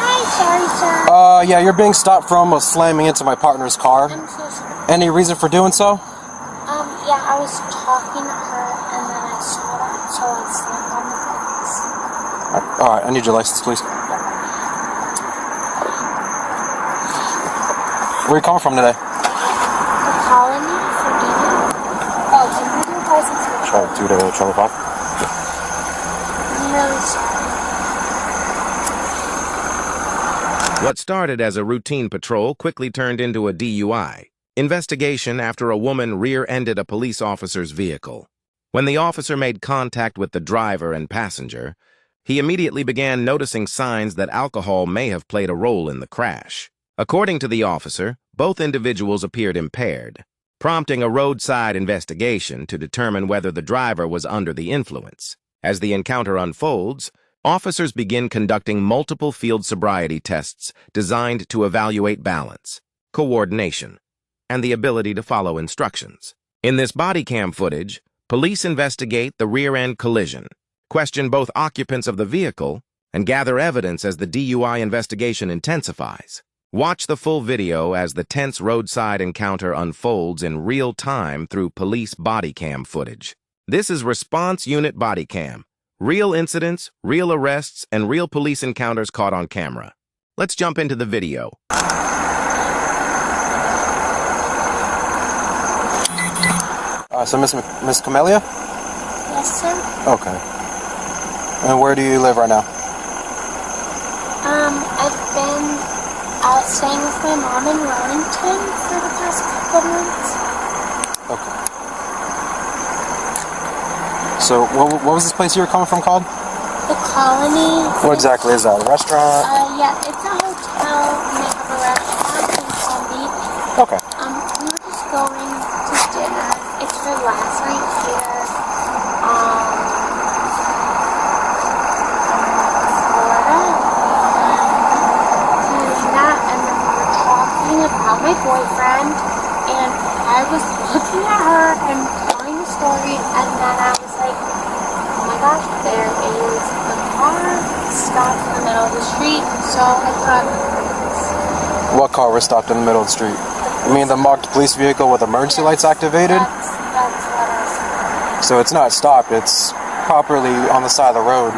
Hi, sorry, sir. Yeah, you're being stopped for almost slamming into my partner's car. I'm so sorry. Any reason for doing so? Yeah, I was talking to her, and then I saw that, so I slammed on the brakes. Alright, I need your license, please. Where are you coming from today? The colony for dinner. Oh, can you do your license? Try 2 to Charlie 5. I'm really sorry. What started as a routine patrol quickly turned into a DUI. Investigation after a woman rear-ended a police officer's vehicle. When the officer made contact with the driver and passenger, he immediately began noticing signs that alcohol may have played a role in the crash. According to the officer, both individuals appeared impaired, prompting a roadside investigation to determine whether the driver was under the influence. As the encounter unfolds, officers begin conducting multiple field sobriety tests designed to evaluate balance, coordination, and the ability to follow instructions. In this body cam footage, police investigate the rear-end collision, question both occupants of the vehicle, and gather evidence as the DUI investigation intensifies. Watch the full video as the tense roadside encounter unfolds in real time through police body cam footage. This is Response Unit Body Cam. Real incidents, real arrests, and real police encounters caught on camera. Let's jump into the video. So Miss Camellia? Yes, sir. Okay. And where do you live right now? I've been staying with my mom in Wellington for the past couple months. Okay. So what was this place you were coming from called? The Colony. What exactly is that? A restaurant? Yeah, it's a hotel, and they have a restaurant in Palm Beach. Okay. We were just going to dinner. It's her last night here. Florida. Doing that, and then we were talking about my boyfriend, and I was looking at her and telling the story, and then I was like, oh my gosh, there is a car stopped in the middle of the street, so I thought, What car was stopped in the middle of the street? You mean the marked police vehicle with emergency lights activated? That's what I said. So it's not stopped, it's properly on the side of the road,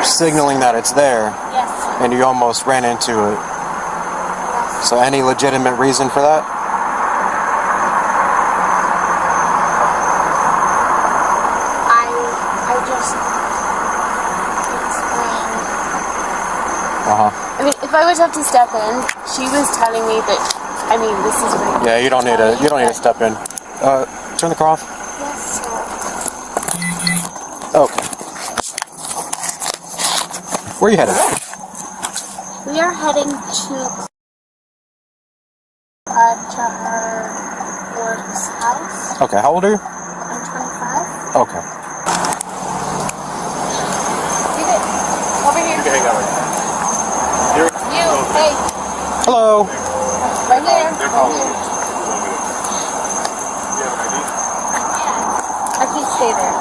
signaling that it's there, Yes. and you almost ran into it. Yes. So any legitimate reason for that? I just explained. Uh-huh. I mean, if I would have to step in, she was telling me that, I mean, this is really... Yeah, you don't need to step in. Turn the car off. Yes, sir. Okay. Where are you headed? We are heading to her work's house. Okay, how old are you? I'm 25. Okay. Over here. You can hang out right there. You, hey, Hello. right there. They're calling you. You have an ID? I can stay there.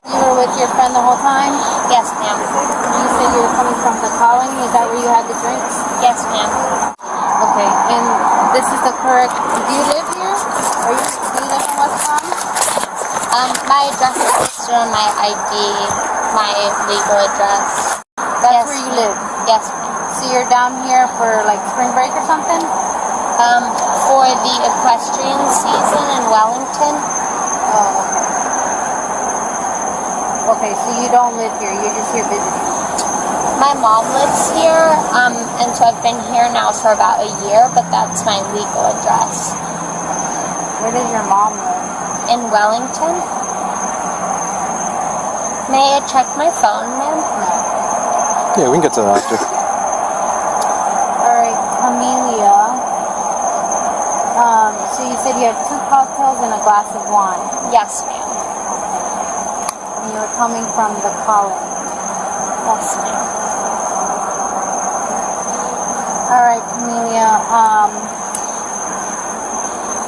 You were with your friend the whole time? Yes, ma'am. You said you were coming from the colony. Is that where you had the drinks? Yes, ma'am. Okay, and this is the correct... Do you live here? Do you live in West Palm? My address is listed on my ID, my legal address. That's where you live? Yes, ma'am. So you're down here for like spring break or something? For the equestrian season in Wellington. Oh, okay. Okay, so you don't live here. You're just here visiting. My mom lives here, and so I've been here now for about a year, but that's my legal address. Where does your mom live? In Wellington. May I check my phone, ma'am? Yeah, we can get to that after. Alright, Camellia. So you said you had 2 cocktails and a glass of wine. Yes, ma'am. And you were coming from the colony. Yes, ma'am. Alright, Camellia.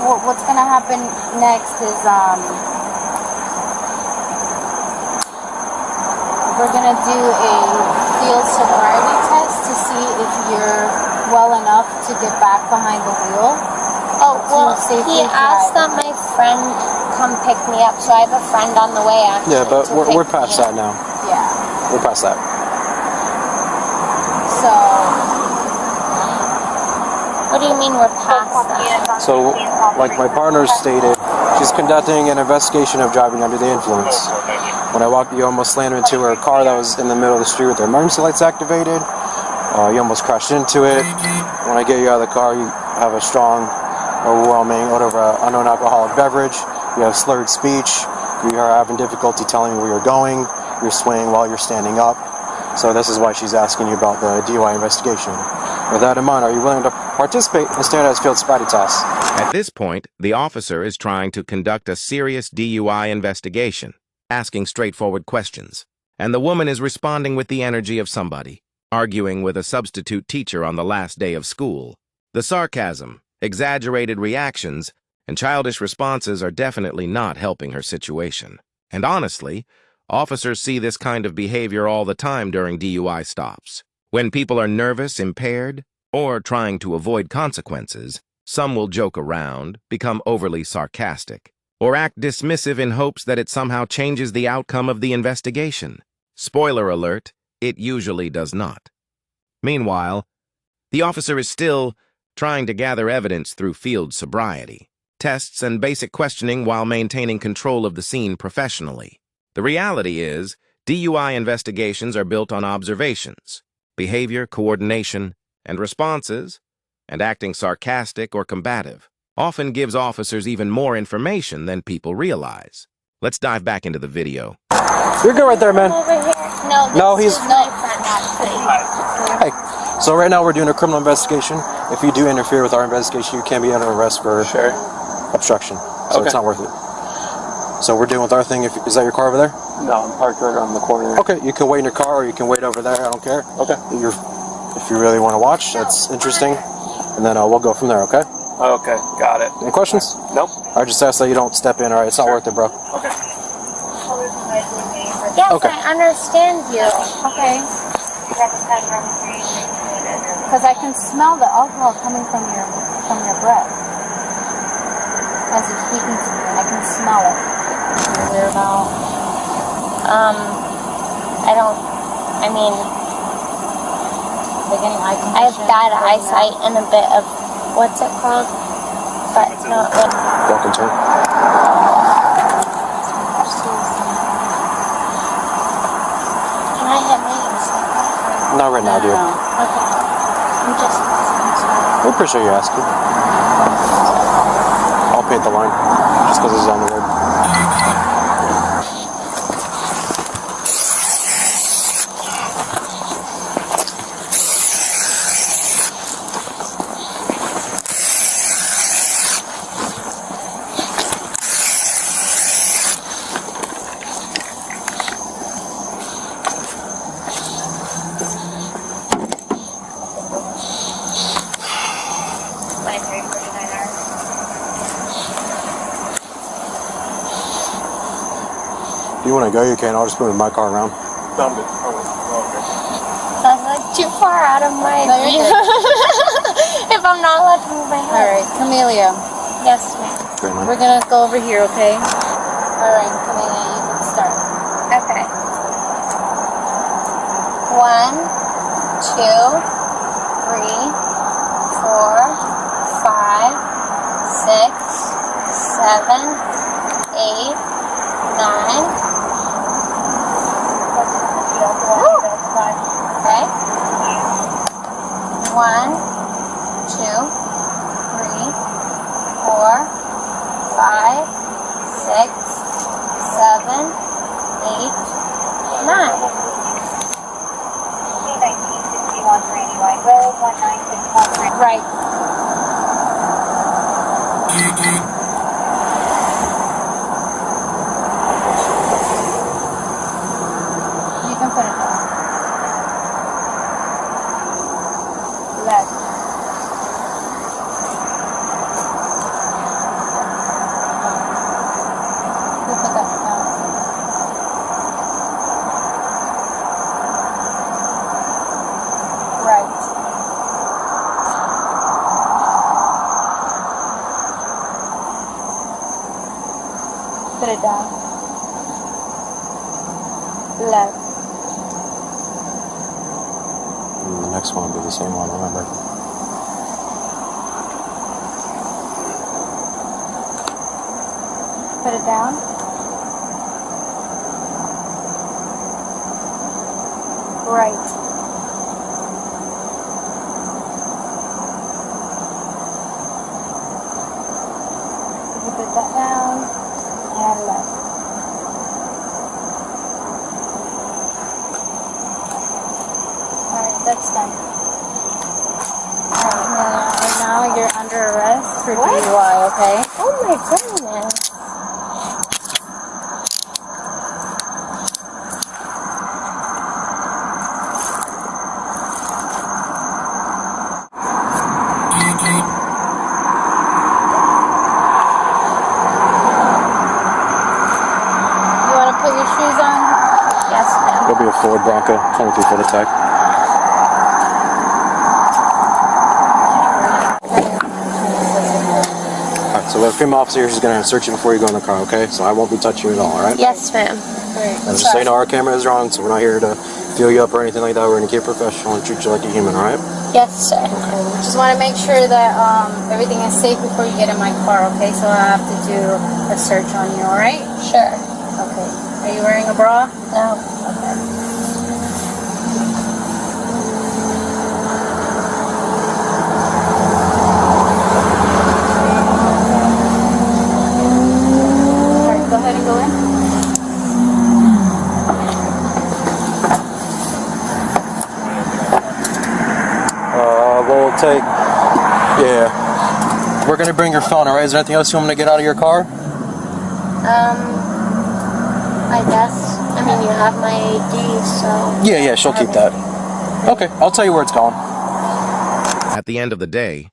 What's gonna happen next is we're gonna do a field sobriety test. you're well enough to get back behind the wheel. Oh, well, safely he asked that drive. my friend come pick me up, so I have a friend on the way, actually. Yeah, but to we're pick past me that up. now. Yeah. We're past that. So, What do you mean we're past that? So, like my partner stated, she's conducting an investigation of driving under the influence. When I walked, you almost slammed into her car that was in the middle of the street with her emergency lights activated. You almost crashed into it. When I get you out of the car, you have a strong, overwhelming odor of an unknown alcoholic beverage. You have slurred speech. You are having difficulty telling where you're going. You're swaying while you're standing up. So this is why she's asking you about the DUI investigation. With that in mind, are you willing to participate in standardized field sobriety tests? At this point, the officer is trying to conduct a serious DUI investigation, asking straightforward questions, and the woman is responding with the energy of somebody, arguing with a substitute teacher on the last day of school. The sarcasm, exaggerated reactions, and childish responses are definitely not helping her situation. And honestly, officers see this kind of behavior all the time during DUI stops. When people are nervous, impaired, or trying to avoid consequences, some will joke around, become overly sarcastic, or act dismissive in hopes that it somehow changes the outcome of the investigation. Spoiler alert, it usually does not. Meanwhile, the officer is still trying to gather evidence through field sobriety, tests, and basic questioning while maintaining control of the scene professionally. The reality is, DUI investigations are built on observations, behavior, coordination, and responses, and acting sarcastic or combative often gives officers even more information than people realize. Let's dive back into the video. You're good right there, man. Over here. No, he's... my friend, actually. Hey, so right now we're doing a criminal investigation. If you do interfere with our investigation, you can be under arrest for obstruction. So it's not worth it. So we're doing with our thing. Is that your car over there? No, I'm parked right around the corner there. Okay, you can wait in your car or you can wait over there. I don't care. Okay. If you really want to watch, that's interesting. And then we'll go from there, okay? Okay, got it. Any questions? Nope. I just ask that you don't step in, alright? It's not worth it, bro. Okay. Yes, Okay. I understand you. okay. Because I can smell the alcohol coming from your breath. As you're speaking to me, I can smell it. Weirdo. I have bad eyesight and a bit of, what's it called? But not like... Walk and turn. Can I hit my eyesight? Not right now, dude. Okay. I'm sorry. We appreciate you asking. I'll paint the line, just because it's on the road. If you want to go, you can. I'll just move my car around. No, I'm good. Okay. That's like too far out of my view. If I'm not allowed to move my head. Alright, Camellia. Yes, ma'am. Great, man. We're gonna go over here, okay? Alright, Camellia, you can start. Okay. 1, 2, 3, 4, 5, 6, 7, 8, 9. Okay. 1, 2, 3, 4, 5, 6, 7, 8, 9. Right. You can put it down. Left. You put that down. Right. down. Left. And the next one will be the same one, remember? Put it down. Right. You put that down and left. Alright, that's done. Alright, right now you're under arrest for What? DUI, okay? Oh my goodness. You want to put your shoes on? Yes, ma'am. It'll be a Ford Bronco, 23 foot attack. Alright, so the female officer here is going to search you before you go in the car, okay? So I won't be touching you at all, alright? Yes, ma'am. And just so you know, our camera is wrong, so we're not here to feel you up or anything like that. We're going to keep it professional and treat you like a human, alright? Yes, sir. Just want to make sure that everything is safe before you get in my car, okay? So I have to do a search on you, alright? Sure. Okay. Are you wearing a bra? No. Okay. Alright, go ahead and go in. We'll take, yeah. We're going to bring your phone, alright? Is there anything else you want me to get out of your car? I guess. I mean, you have my ID, so... Yeah, she'll keep that. Okay, I'll tell you where it's going. At the end of the day,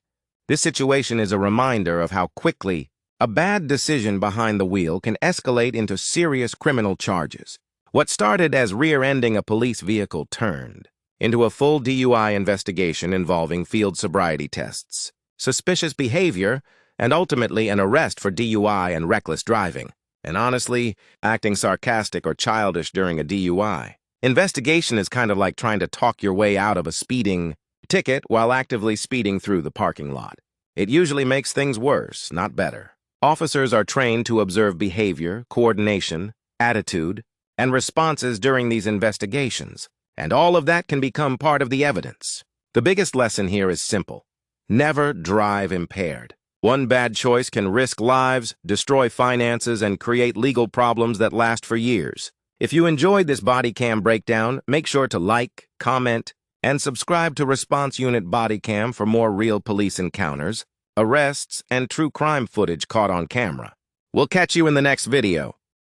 this situation is a reminder of how quickly a bad decision behind the wheel can escalate into serious criminal charges. What started as rear-ending a police vehicle turned into a full DUI investigation involving field sobriety tests, suspicious behavior, and ultimately an arrest for DUI and reckless driving. And honestly, acting sarcastic or childish during a DUI. Investigation is kind of like trying to talk your way out of a speeding ticket while actively speeding through the parking lot. It usually makes things worse, not better. Officers are trained to observe behavior, coordination, attitude, and responses during these investigations, and all of that can become part of the evidence. The biggest lesson here is simple. Never drive impaired. One bad choice can risk lives, destroy finances, and create legal problems that last for years. If you enjoyed this Bodycam breakdown, make sure to like, comment, and subscribe to Response Unit Bodycam for more real police encounters, arrests, and true crime footage caught on camera. We'll catch you in the next video.